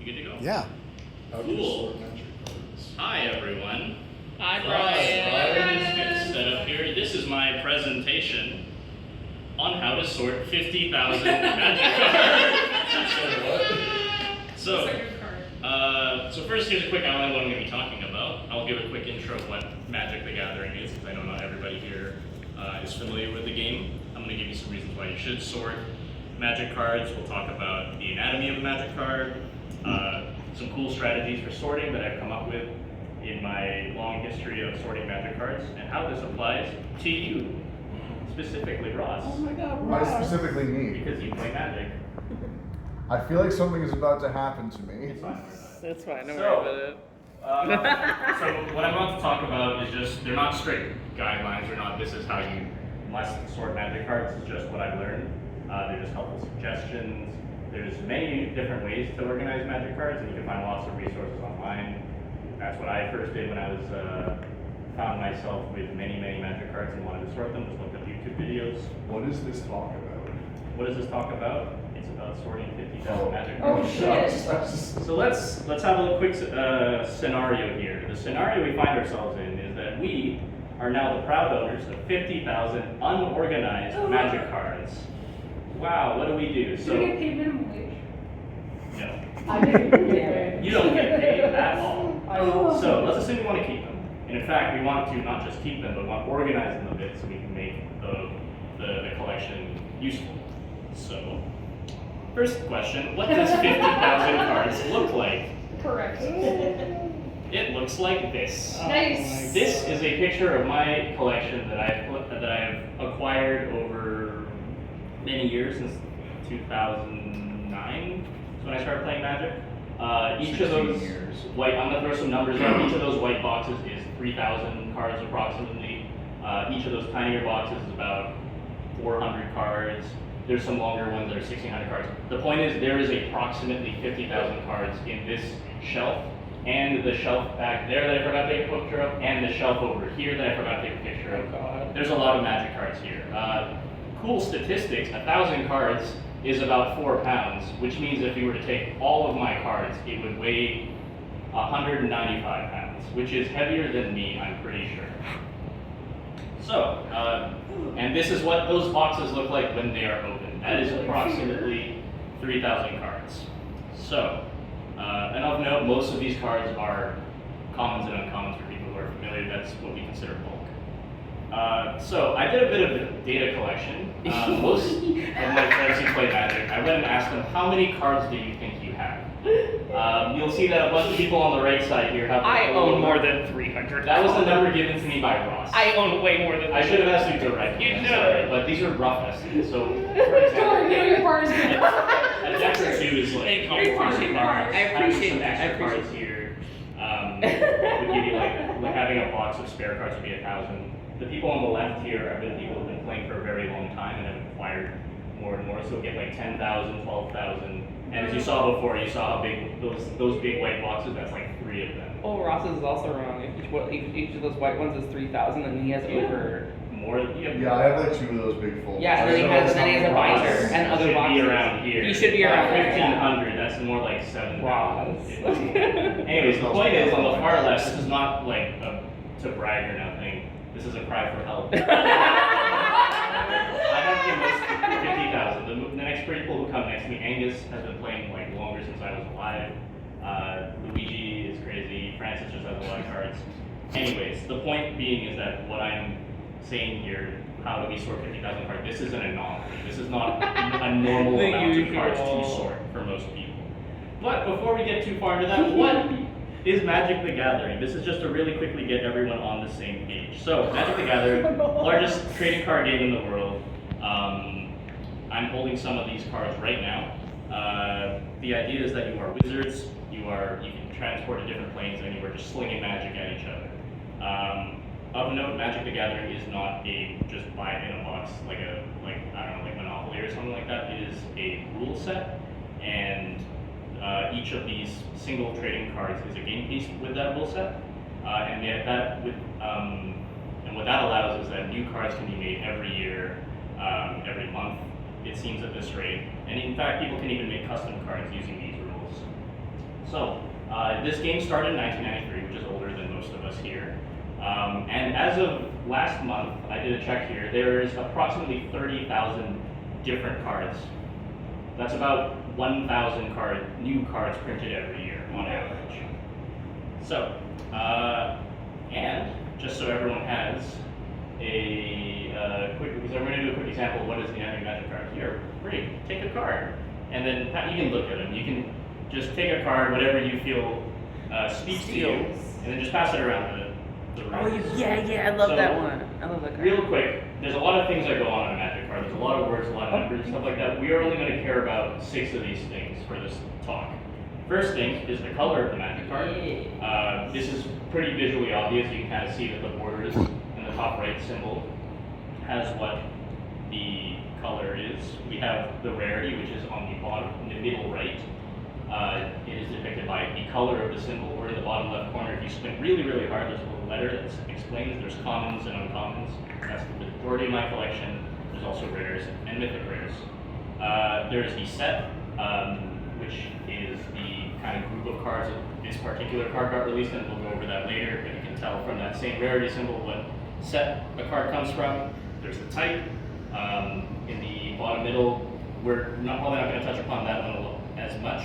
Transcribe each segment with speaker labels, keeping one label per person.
Speaker 1: You good to go?
Speaker 2: Yeah.
Speaker 1: Cool. Hi, everyone.
Speaker 3: Hi, Bryan.
Speaker 1: Just get set up here. This is my presentation on how to sort 50,000 magic cards. So first, here's a quick outline of what I'm going to be talking about. I'll give a quick intro of what Magic the Gathering is, because I know not everybody here is familiar with the game. I'm going to give you some reasons why you should sort Magic cards. We'll talk about the anatomy of a Magic card, some cool strategies for sorting that I've come up with in my long history of sorting Magic cards, and how this applies to you, specifically Ross.
Speaker 2: Oh my God,
Speaker 4: Why
Speaker 2: Ross.
Speaker 4: specifically me?
Speaker 1: Because you play Magic.
Speaker 4: I feel like something is about to happen to me.
Speaker 1: It's fine.
Speaker 3: That's fine, don't
Speaker 1: So-
Speaker 3: worry about it.
Speaker 1: So what I'm about to talk about is just, they're not strict guidelines, they're not, this is how you must sort Magic cards, it's just what I've learned. They're just helpful suggestions. There's many different ways to organize Magic cards, and you can find lots of resources online. That's what I first did when I was, found myself with many Magic cards and wanted to sort them, just looked up YouTube videos.
Speaker 4: What is this talk about?
Speaker 1: What does this talk about? It's about sorting 50,000 Magic
Speaker 2: Oh,
Speaker 1: cards.
Speaker 2: shit.
Speaker 1: So let's have a little quick scenario here. The scenario we find ourselves in is that we are now the proud owners of 50,000 unorganized Magic cards. Wow, what do we do?
Speaker 5: Do we get paid minimum wage?
Speaker 1: No,
Speaker 2: I didn't get
Speaker 1: you don't get paid at all.
Speaker 2: I
Speaker 1: So let's assume we want to keep them. And in fact, we want to not just keep them, but want to organize them a bit so we can make the collection useful. So, first question, what does 50,000 cards look like?
Speaker 5: Correct.
Speaker 1: It looks like this.
Speaker 5: Nice.
Speaker 1: This is a picture of my collection that I've acquired over many years, since 2009 is when I started playing Magic. Each of those white, I'm gonna throw some numbers out. Each of those white boxes is 3,000 cards approximately. Each of those tinier boxes is about 400 cards. There's some longer ones that are 1,600 cards. The point is, there is approximately 50,000 cards in this shelf, and the shelf back there that I forgot to take a picture of, and the shelf over here that I forgot to take a picture of.
Speaker 3: Oh, God.
Speaker 1: There's a lot of Magic cards here. Cool statistics, 1,000 cards is about 4 pounds, which means if you were to take all of my cards, it would weigh 195 pounds, which is heavier than me, I'm pretty sure. So, and this is what those boxes look like when they are open. That is approximately 3,000 cards. So, and of note, most of these cards are commons and uncommons for people who are familiar. That's what we consider bulk. So I did a bit of data collection. Most of my friends who play Magic, I went and asked them, how many cards do you think you have? You'll see that a bunch of people on the right side here have.
Speaker 3: I own more than 300.
Speaker 1: That was the number given to me by Ross.
Speaker 3: I own way more than
Speaker 1: I should have asked you directly.
Speaker 3: You
Speaker 1: I'm
Speaker 3: should.
Speaker 1: sorry, but these are rough estimates. So, for
Speaker 5: Don't
Speaker 1: example,
Speaker 5: know your part is good.
Speaker 1: a deck or two is like
Speaker 3: Thank you.
Speaker 1: a couple hundred
Speaker 5: appreciate
Speaker 1: cards.
Speaker 3: that. I appreciate
Speaker 1: Having some
Speaker 3: that. I
Speaker 1: extra
Speaker 3: appreciate
Speaker 1: cards here would give you like having a box of spare cards would be 1,000. The people on the left here have been people who've been playing for a very long time and have acquired more and more. So get like 10,000, 12,000. And as you saw before, you saw how big those big white boxes. That's like 3 of them.
Speaker 3: Oh, Ross is also wrong. Each of those white ones is 3,000, and he has over.
Speaker 1: More.
Speaker 4: Yeah, I have like 2 of those big folders.
Speaker 3: Yeah, and then he has a binder and other
Speaker 1: should
Speaker 3: boxes.
Speaker 1: be around here.
Speaker 3: He should be around here.
Speaker 1: 1,500. That's more like 7,000.
Speaker 3: Ross.
Speaker 1: Anyways, the point is, on the far left, this is not like to brag or nothing. This is a cry for help. I have the most 50,000. The next people who come next to me, Angus has been playing like longer since I was alive. Luigi is crazy. Francis just has a lot of cards. Anyways, the point being is that what I'm saying here, how do we sort 50,000 cards? This is an anomaly. This is not a normal
Speaker 3: The
Speaker 1: amount of cards
Speaker 3: usual.
Speaker 1: to sort for most people. But before we get too far into that, what is Magic the Gathering? This is just to really quickly get everyone on the same page. So, Magic the Gathering, largest trading card game in the world. I'm holding some of these cards right now. The idea is that you are wizards, you can transport to different planes, and you are just slinging magic at each other. Of note, Magic the Gathering is not a just buy it in a box like I don't know, like Monopoly or something like that. It is a rule set, and each of these single trading cards is a game piece with that rule set, and what that allows is that new cards can be made every year, every month. It seems at this rate, and in fact, people can even make custom cards using these rules. So, this game started in 1993, which is older than most of us here. And as of last month, I did a check here, there's approximately 30,000 different cards. That's about 1,000 new cards printed every year on average. So, and just so everyone has a quick, because I'm going to do a quick example of what is the enemy magic card. Here, great, take a card. And then you can look at them. You can just take a card, whatever you feel speaks to you, and then just pass it around the room.
Speaker 3: Oh, yeah, I love that one. I love that card.
Speaker 1: Real quick, there's a lot of things that go on a magic card. There's a lot of words, a lot of numbers, stuff like that. We are only going to care about 6 of these things for this talk. First thing is the color of the magic card. This is pretty visually obvious. You can kind of see that the borders in the top right symbol has what the color is. We have the rarity, which is on the bottom, in the middle right. It is depicted by the color of the symbol, or in the bottom left corner. If you squint really, really hard, there's a little letter that explains there's commons and uncommons. That's the majority of my collection. There's also rares and mythic rares. There's the set, which is the kind of group of cards that this particular card got released, and we'll go over that later, but you can tell from that same rarity symbol what set a card comes from. There's the type. In the bottom middle, we're probably not going to touch upon that one as much.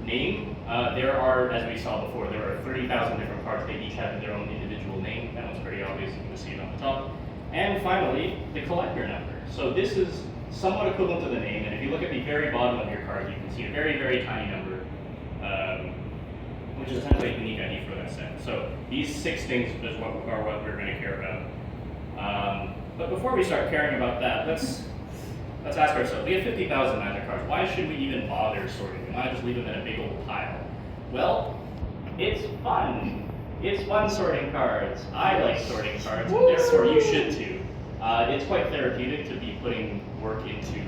Speaker 1: Name. There are, as we saw before, there are 30,000 different cards. They each have their own individual name. That one's pretty obvious. You can see it on the top. And finally, the collector number. So this is somewhat equivalent to the name, and if you look at the very bottom of your card, you can see a very, very tiny number, which is essentially a unique ID for that set. So these 6 things is what we're going to care about. But before we start caring about that, let's ask ourselves, we have 50,000 magic cards. Why should we even bother sorting them? Why not just leave them in a big old pile? Well, it's fun. It's fun sorting cards. I like sorting cards, and therefore you should too. It's quite therapeutic to be putting work into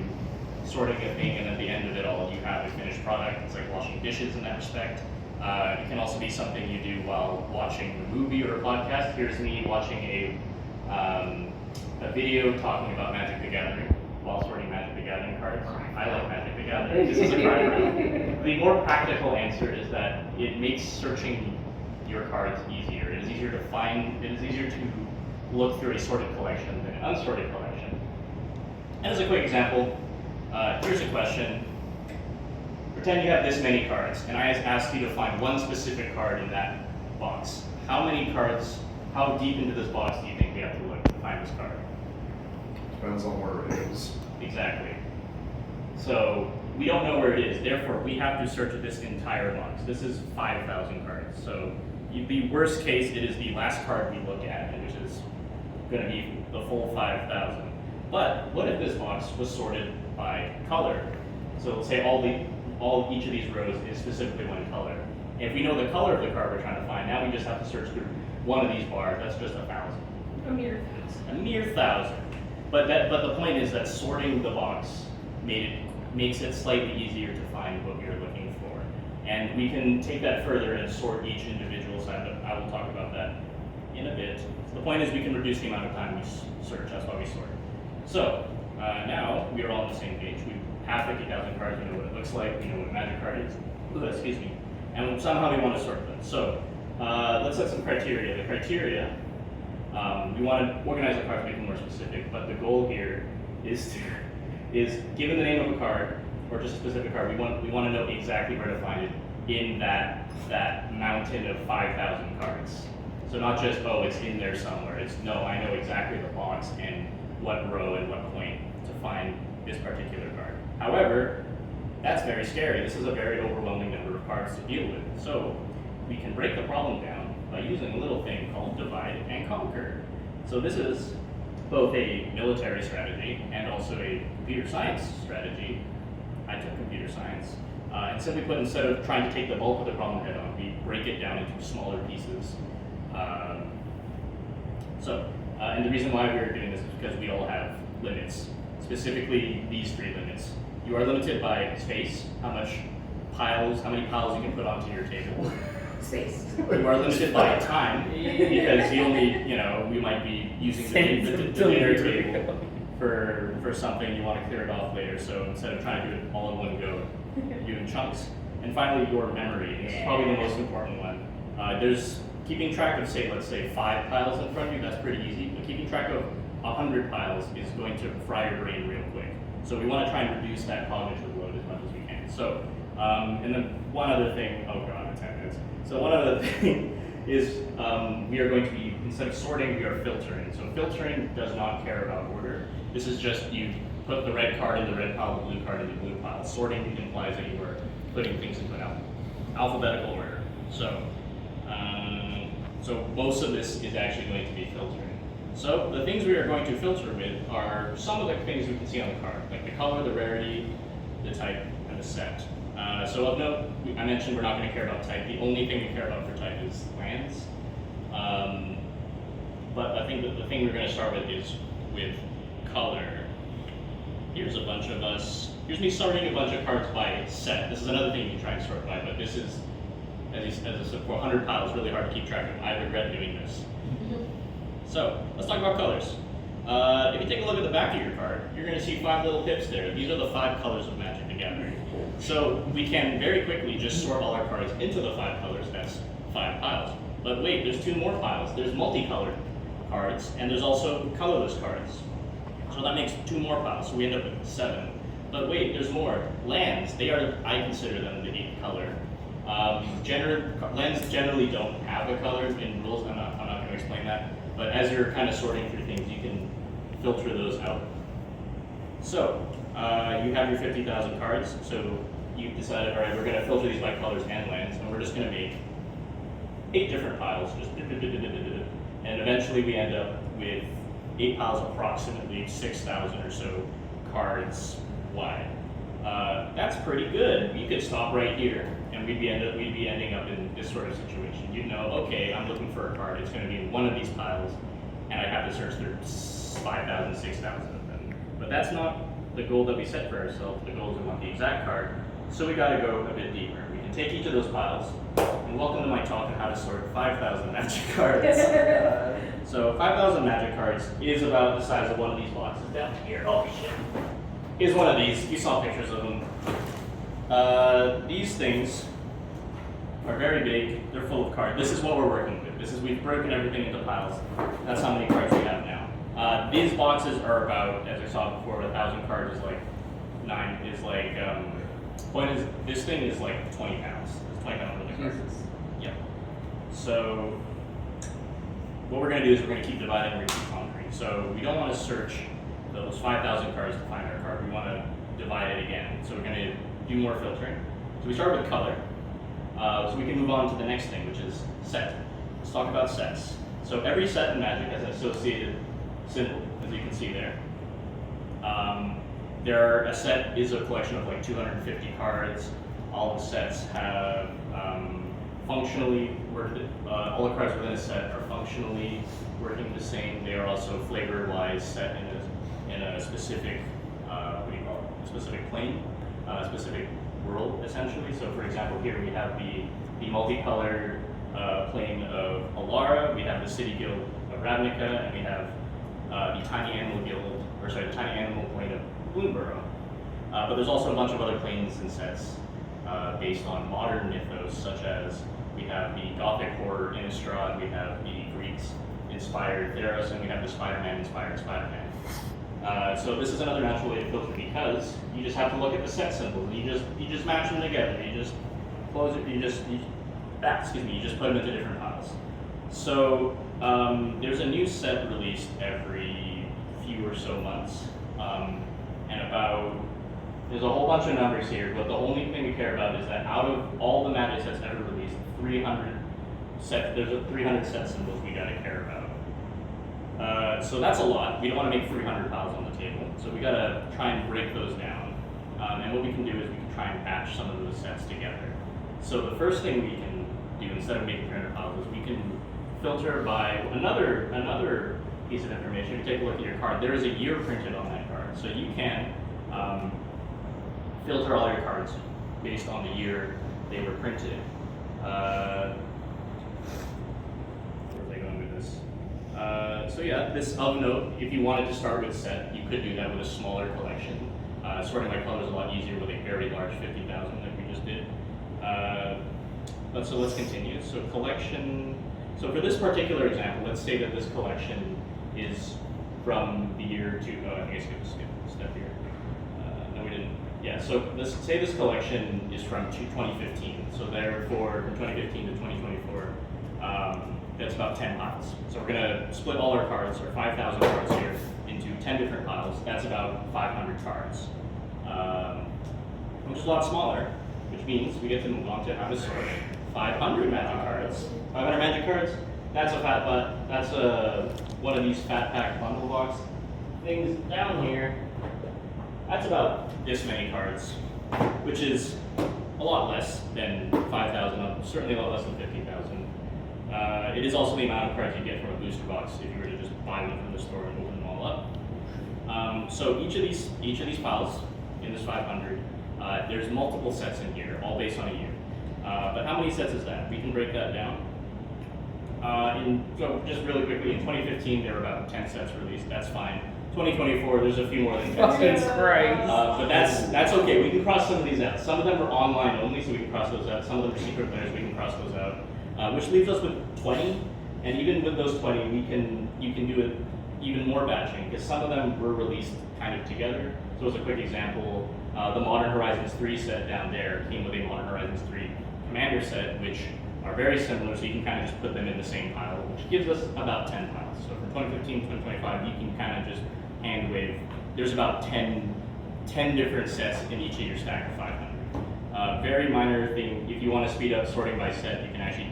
Speaker 1: sorting a thing, and at the end of it all, you have a finished product. It's like washing dishes in that respect. It can also be something you do while watching a movie or a podcast. Here's me watching a video talking about Magic the Gathering while sorting Magic the Gathering cards. I like Magic the Gathering. This is a card round. The more practical answer is that it makes searching your cards easier. It is easier to find, it is easier to look through a sorted collection than an unsorted collection. And as a quick example, here's a question. Pretend you have this many cards, and I ask you to find one specific card in that box. How many cards, how deep into this box do you think we have to look to find this card?
Speaker 4: Depends on where it is.
Speaker 1: Exactly. So we don't know where it is, therefore we have to search this entire box. This is 5,000 cards. So the worst case, it is the last card we look at, which is going to be the full 5,000. But what if this box was sorted by color? So let's say each of these rows is specifically one color. If we know the color of the card we're trying to find, now we just have to search through one of these bars. That's just 1,000.
Speaker 2: A mere 1,000.
Speaker 1: A mere 1,000. But the point is that sorting the box makes it slightly easier to find what you're looking for. And we can take that further and sort each individual side, but I will talk about that in a bit. The point is we can reduce the amount of time we search. That's why we sort. So now we are all on the same page. We have 50,000 cards. We know what it looks like. We know what a magic card is. Excuse me. And somehow we want to sort them. So let's set some criteria. The criteria, we want to organize the cards to make them more specific, but the goal here is given the name of a card, or just a specific card, we want to know exactly where to find it in that mountain of 5,000 cards. So not just, oh, it's in there somewhere. It's, no, I know exactly the box and what row and what point to find this particular card. However, that's very scary. This is a very overwhelming number of cards to deal with. So we can break the problem down by using a little thing called divide and conquer. So this is both a military strategy and also a computer science strategy. I took computer science. And simply put, instead of trying to take the bulk of the problem head on, we break it down into smaller pieces. And the reason why we're doing this is because we all have limits, specifically these 3 limits. You are limited by space, how many piles you can put onto your table.
Speaker 2: Space.
Speaker 1: You are limited by time, because you only, we might be using the dinner table for something, you want to clear it off later. So instead of trying to do it all in one go, you do it in chunks. And finally, your memory. This is probably the most important one. There's keeping track of, say, let's say 5 piles in front of you. That's pretty easy. But keeping track of 100 piles is going to fry your brain real quick. So we want to try and reduce that cognitive load as much as we can. So, and then one other thing. Oh god, it's 10 minutes. So one other thing is we are going to be, instead of sorting, we are filtering. So filtering does not care about order. This is just you put the red card in the red pile, the blue card in the blue pile. Sorting implies that you are putting things into an alphabetical order. So, so most of this is actually going to be filtering. So the things we are going to filter with are some of the things we can see on the card, like the color, the rarity, the type, and the set. So of note, I mentioned we're not going to care about type. The only thing we care about for type is lands. But I think that the thing we're going to start with is with color. Here's a bunch of us. Here's me sorting a bunch of cards by set. This is another thing you can try and sort by, but this is, as I said, for 100 piles, really hard to keep track of. I regret doing this. So let's talk about colors. If you take a look at the back of your card, you're going to see 5 little pips there. These are the 5 colors of Magic the Gathering. So we can very quickly just sort all our cards into the 5 colors. That's 5 piles. But wait, there's 2 more piles. There's multicolored cards, and there's also colorless cards. So that makes 2 more piles. So we end up with 7. But wait, there's more. Lands, they are, I consider them the 8th color. Lands generally don't have a color in rules. I'm not going to explain that. But as you're kind of sorting through things, you can filter those out. So you have your 50,000 cards. So you've decided, all right, we're going to filter these by colors and lands, and we're just going to make 8 different piles. Just and eventually we end up with 8 piles, approximately 6,000 or so cards wide. That's pretty good. You could stop right here, and we'd be ending up in this sort of situation. You'd know, okay, I'm looking for a card. It's going to be in one of these piles, and I have to search through 5,000, 6,000 of them. But that's not the goal that we set for ourselves. The goal is we want the exact card, so we got to go a bit deeper. We can take each of those piles, and welcome to my talk on how to sort 5,000 Magic cards. So 5,000 Magic cards is about the size of one of these boxes down here. Oh shit. Is one of these. You saw pictures of them. These things are very big. They're full of cards. This is what we're working with. We've broken everything into piles. That's how many cards we have now. These boxes are about, as I saw before, 1,000 cards is like point is, this thing is like 20 pounds. It's 20 pounds worth of cards. Yep. So what we're going to do is we're going to keep dividing, we're going to keep conquering. So we don't want to search those 5,000 cards to find our card. We want to divide it again. So we're going to do more filtering. So we start with color. So we can move on to the next thing, which is set. Let's talk about sets. So every set in Magic has an associated symbol, as you can see there. A set is a collection of like 250 cards. All the sets have functionally worked. All the cards within a set are functionally working the same. They are also flavor-wise set in a specific specific plane, specific world essentially. So for example, here we have the multicolored plane of Alara. We have the City Guild of Ravnica, and we have the Tiny Animal Guild, the Tiny Animal plane of Bloomburrow. But there's also a bunch of other planes and sets based on modern mythos, such as we have the Gothic horror Innistrad, we have the Greeks-inspired Theros, and we have the Spider-Man-inspired Spider-Man. So this is another natural way to filter because you just have to look at the set symbols. You just match them together. You just close it. You just put them into different piles. So there's a new set released every few or so months, there's a whole bunch of numbers here, but the only thing we care about is that out of all the Magic sets ever released, 300 set symbols we gotta care about. So that's a lot. We don't want to make 300 piles on the table, so we gotta try and break those down. And what we can do is we can try and patch some of those sets together. So the first thing we can do instead of making 300 piles is we can filter by another piece of information. If you take a look at your card, there is a year printed on that card, so you can filter all your cards based on the year they were printed. Where are they going with this? So yeah, this of note, if you wanted to start with set, you could do that with a smaller collection. Sorting by color is a lot easier with a very large 50,000 like we just did. But so let's continue. So collection, so for this particular example, let's say that this collection is from the year to, I think I skipped a step here. No, we didn't. Yeah, so let's say this collection is from 2015. So therefore, from 2015 to 2024, that's about 10 piles. So we're gonna split all our cards, or 5,000 cards here, into 10 different piles. That's about 500 cards, which is a lot smaller, which means we get to move on to how to sort 500 magic cards. 500 magic cards, that's a fat butt. That's one of these fat pack bundle box things down here. That's about this many cards, which is a lot less than 5,000, certainly a lot less than 50,000. It is also the amount of cards you get from a booster box if you were to just buy them from the store and open them all up. So each of these piles in this 500, there's multiple sets in here, all based on a year. But how many sets is that? We can break that down. So just really quickly, in 2015 there were about 10 sets released. That's fine. 2024, there's a few more than 10
Speaker 3: Fucking
Speaker 1: sets.
Speaker 3: Christ.
Speaker 1: But that's okay. We can cross some of these out. Some of them are online only, so we can cross those out. Some of them are secret players. We can cross those out. Which leaves us with 20. And even with those 20, you can do it even more batching because some of them were released kind of together. So as a quick example, the Modern Horizons 3 set down there came with a Modern Horizons 3 Commander set, which are very similar, so you can kind of just put them in the same pile, which gives us about 10 piles. So from 2015 to 2025, you can kind of just hand wave. There's about 10 different sets in each of your stack of 500. Very minor thing, if you want to speed up sorting by set, you can actually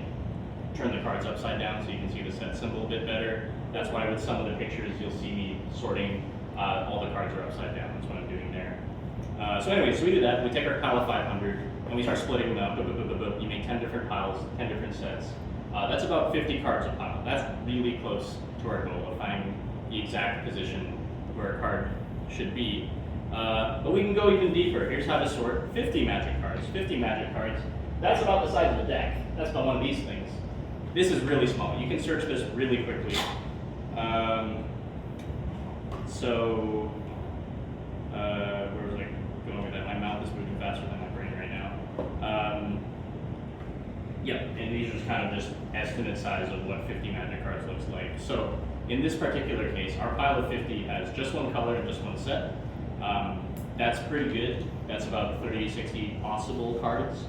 Speaker 1: turn the cards upside down so you can see the set symbol a bit better. That's why with some of the pictures, you'll see me sorting, all the cards are upside down. That's what I'm doing there. So anyway, so we do that. We take our pile of 500 and we start splitting them up. You make 10 different piles, 10 different sets. That's about 50 cards a pile. That's really close to our goal of finding the exact position where a card should be. But we can go even deeper. Here's how to sort 50 magic cards. 50 magic cards, that's about the size of a deck. That's about one of these things. This is really small. You can search this really quickly. Where was I going with that? My mouth is moving faster than my brain right now. Yep, and these are kind of just estimate size of what 50 magic cards looks like. So in this particular case, our pile of 50 has just one color and just one set. That's pretty good. That's about 30, 60 possible cards.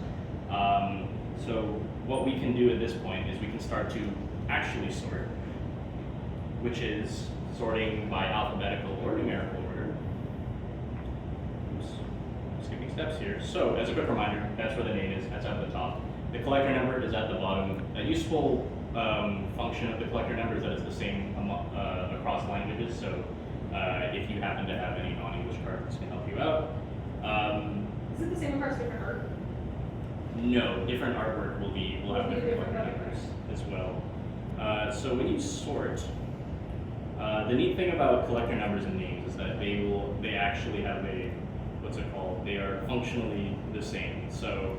Speaker 1: So what we can do at this point is we can start to actually sort, which is sorting by alphabetical or numerical order. Oops, skipping steps here. So as a quick reminder, that's where the name is, that's at the top. The collector number is at the bottom. A useful function of the collector number is that it's the same across languages, so if you happen to have any non-English cards, it can help you out.
Speaker 2: Is it the same across different art?
Speaker 1: No, different artwork will have different
Speaker 2: different
Speaker 1: collector
Speaker 2: numbers.
Speaker 1: numbers as well. So when you sort, the neat thing about collector numbers and names is that they actually have what's it called? They are functionally the same. So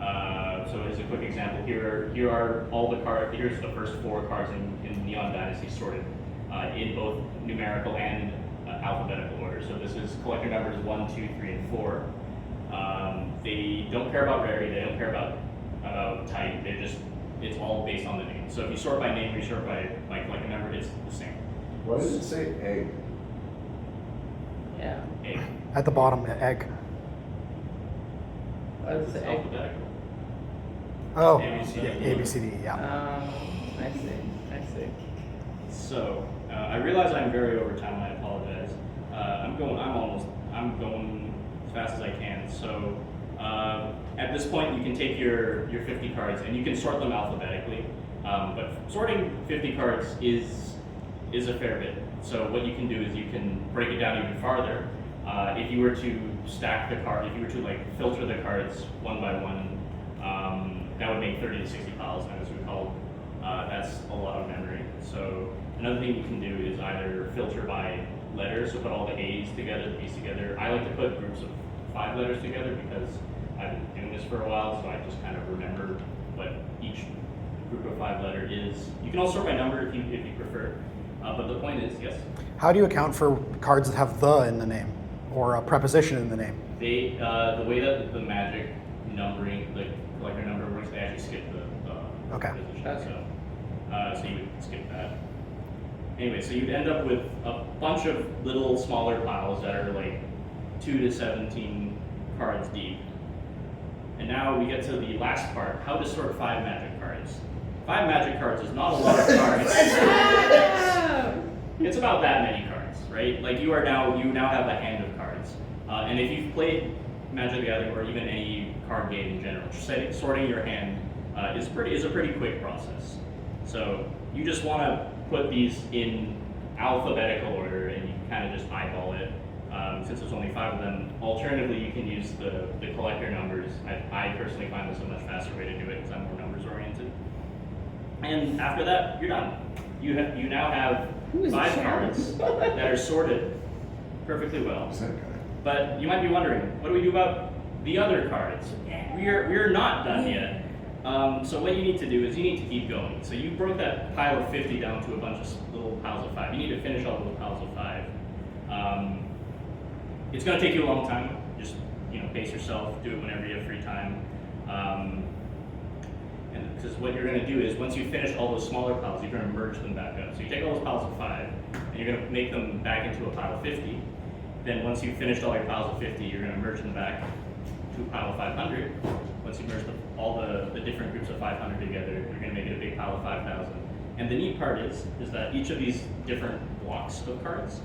Speaker 1: as a quick example, here are all the cards. Here's the first 4 cards in Neon Dynasty sorted in both numerical and alphabetical order. So this is collector numbers 1, 2, 3, and 4. They don't care about rarity. They don't care about type. It's all based on the name. So if you sort by name or you sort by collector number, it's the same.
Speaker 4: Why does it say egg?
Speaker 3: Yeah.
Speaker 1: Egg.
Speaker 5: At the bottom, egg.
Speaker 3: What is
Speaker 1: It's
Speaker 3: it?
Speaker 1: alphabetical.
Speaker 5: Oh,
Speaker 1: A, B, C, D,
Speaker 5: yeah,
Speaker 1: E.
Speaker 5: A, B, C, D, E, yeah.
Speaker 3: I see.
Speaker 1: So I realize I'm very over time. I apologize. I'm going as fast as I can. So at this point, you can take your 50 cards and you can sort them alphabetically. But sorting 50 cards is a fair bit. So what you can do is you can break it down even farther. If you were to stack the card, if you were to filter the cards one by one, that would make 30 to 60 piles. And as we call, that's a lot of memory. So another thing you can do is either filter by letters, so put all the A's together, the B's together. I like to put groups of 5 letters together because I've been doing this for a while, so I just kind of remember what each group of 5 letter is. You can also sort by number if you prefer. But the point is, yes,
Speaker 5: How do you account for cards that have the in the name or a preposition in the name?
Speaker 1: they the way that the Magic numbering, the collector number works, they actually skip the
Speaker 5: Okay.
Speaker 1: position.
Speaker 3: Okay.
Speaker 1: So you would skip that. Anyway, so you'd end up with a bunch of little smaller piles that are like 2 to 17 cards deep. And now we get to the last part, how to sort 5 Magic cards. 5 Magic cards is not a lot of cards. It's about that many cards, right? Like you now have a hand of cards. And if you've played Magic the Gathering or even any card game in general, sorting your hand is a pretty quick process. So you just want to put these in alphabetical order and you kind of just eyeball it. Since there's only 5 of them. Alternatively, you can use the collector numbers. I personally find this a much faster way to do it because I'm more numbers oriented. And after that, you're done. You now have 5 cards that are sorted perfectly well.
Speaker 4: Same guy.
Speaker 1: But you might be wondering, what do we do about the other cards? We're not done yet. So what you need to do is you need to keep going. So you broke that pile of 50 down to a bunch of little piles of 5. You need to finish all those piles of 5. It's going to take you a long time. Just pace yourself. Do it whenever you have free time. And because what you're going to do is once you finish all those smaller piles, you're going to merge them back up. So you take all those piles of 5, and you're going to make them back into a pile of 50. Then once you've finished all your piles of 50, you're going to merge them back to a pile of 500. Once you merge all the different groups of 500 together, you're going to make it a big pile of 5,000. And the neat part is that each of these different blocks of cards,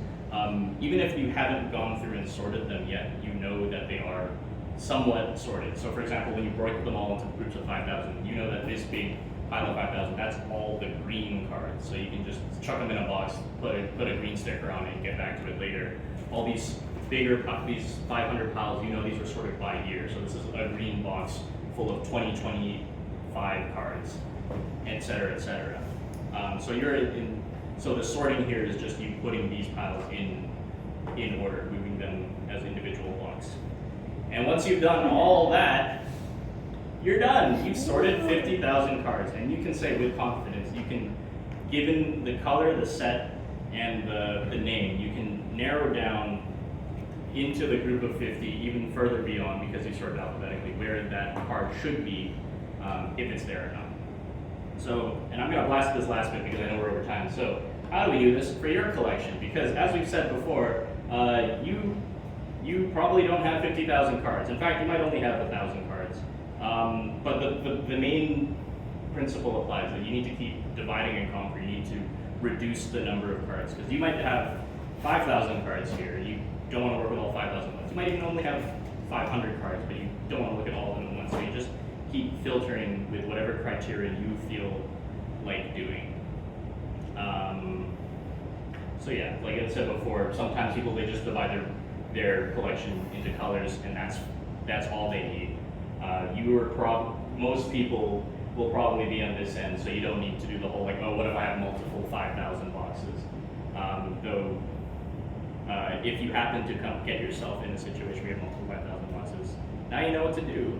Speaker 1: even if you haven't gone through and sorted them yet, you know that they are somewhat sorted. So for example, when you break them all into groups of 5,000, you know that this big pile of 5,000, that's all the green cards. So you can just chuck them in a box, put a green sticker on it, and get back to it later. All these these 500 piles, these are sorted by year. So this is a green box full of 2025 cards, etc., etc. So the sorting here is just you putting these piles in order, moving them as individual blocks. And once you've done all that, you're done. You've sorted 50,000 cards, and you can say with confidence, given the color, the set, and the name, you can narrow down into the group of 50, even further beyond, because you sorted alphabetically where that card should be, if it's there or not. So, and I'm going to blast this last bit because I know we're over time. So, how do we do this for your collection? Because as we've said before, you probably don't have 50,000 cards. In fact, you might only have 1,000 cards. But the main principle applies that you need to keep dividing and conquering. You need to reduce the number of cards because you might have 5,000 cards here. You don't want to work with all 5,000 ones. You might even only have 500 cards, but you don't want to look at all of them at once. So you just keep filtering with whatever criteria you feel like doing. So yeah, like I said before, sometimes people, they just divide their collection into colors, and that's all they need. Most people will probably be on this end, so you don't need to do the whole like, oh, what if I have multiple 5,000 boxes? Though, if you happen to get yourself in a situation where you have multiple 5,000 boxes, now you know what to do.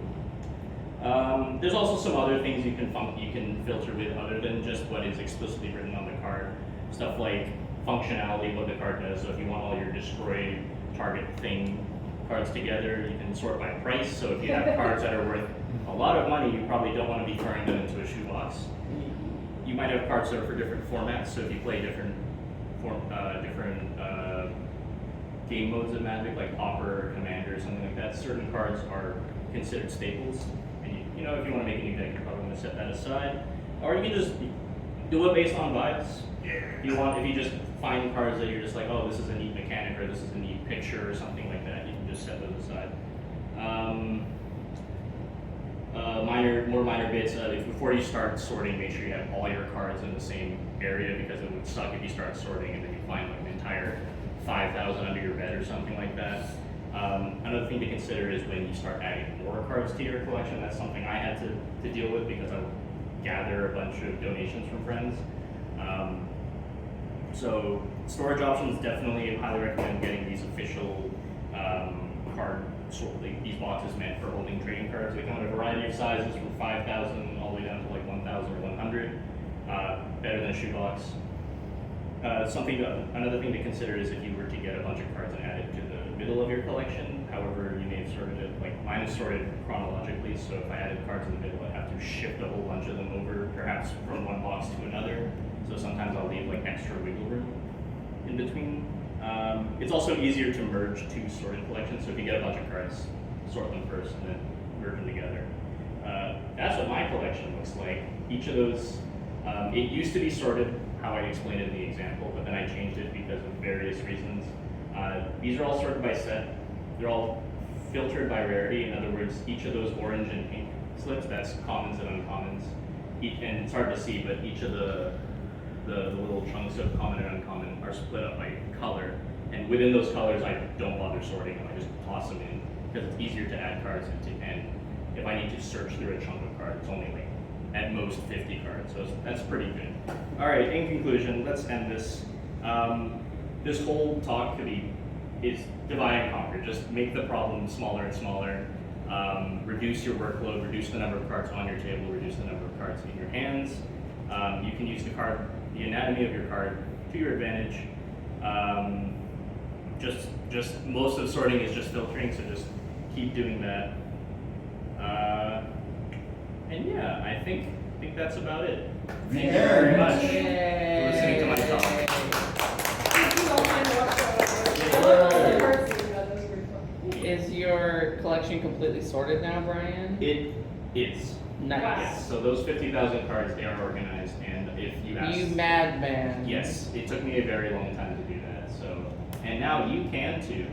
Speaker 1: There's also some other things you can filter with other than just what is explicitly written on the card. Stuff like functionality, what the card does. So if you want all your destroy target thing cards together, you can sort by price. So if you have cards that are worth a lot of money, you probably don't want to be throwing them into a shoebox. You might have cards that are for different formats. So if you play different game modes of Magic, like Pauper or Commander or something like that, certain cards are considered staples. And if you want to make a new deck, you're probably going to set that aside. Or you can just do it based on vibes. If you just find cards that you're just like, oh, this is a neat mechanic or this is a neat picture or something like that, you can just set those aside. More minor bits. Before you start sorting, make sure you have all your cards in the same area, because it would suck if you start sorting and then you find like an entire 5,000 under your bed or something like that. Another thing to consider is when you start adding more cards to your collection. That's something I had to deal with because I would gather a bunch of donations from friends. So storage options, definitely highly recommend getting these official card sort. These boxes meant for holding trading cards. They come in a variety of sizes from 5,000 all the way down to like 1,000 or 100. Better than a shoebox. Another thing to consider is if you were to get a bunch of cards and add it to the middle of your collection. However, you may have sorted it, like mine is sorted chronologically, so if I added cards in the middle, I'd have to shift a whole bunch of them over, perhaps from one box to another. So sometimes I'll leave like extra wiggle room in between. It's also easier to merge two sorted collections, so if you get a bunch of cards, sort them first and then merge them together. That's what my collection looks like. Each of those, it used to be sorted how I explained it in the example, but then I changed it because of various reasons. These are all sorted by set. They're all filtered by rarity. In other words, each of those orange and pink slips, that's commons and uncommons. And it's hard to see, but each of the little chunks of common and uncommon are split up by color. And within those colors, I don't bother sorting them. I just toss them in because it's easier to add cards into. And if I need to search through a chunk of cards, it's only like at most 50 cards. So that's pretty good. All right, in conclusion, let's end this. This whole talk is divide and conquer. Just make the problem smaller and smaller. Reduce your workload, reduce the number of cards on your table, reduce the number of cards in your hands. You can use the anatomy of your card to your advantage. Just most of sorting is just filtering, so just keep doing that. And yeah, I think that's about it. Thank you very much for listening to my talk.
Speaker 3: Is your collection completely sorted now, Brian?
Speaker 1: It is.
Speaker 3: Nice.
Speaker 1: Yes. So those 50,000 cards, they are organized, and if you ask,
Speaker 3: You madman.
Speaker 1: yes, it took me a very long time to do that. So, and now you can too.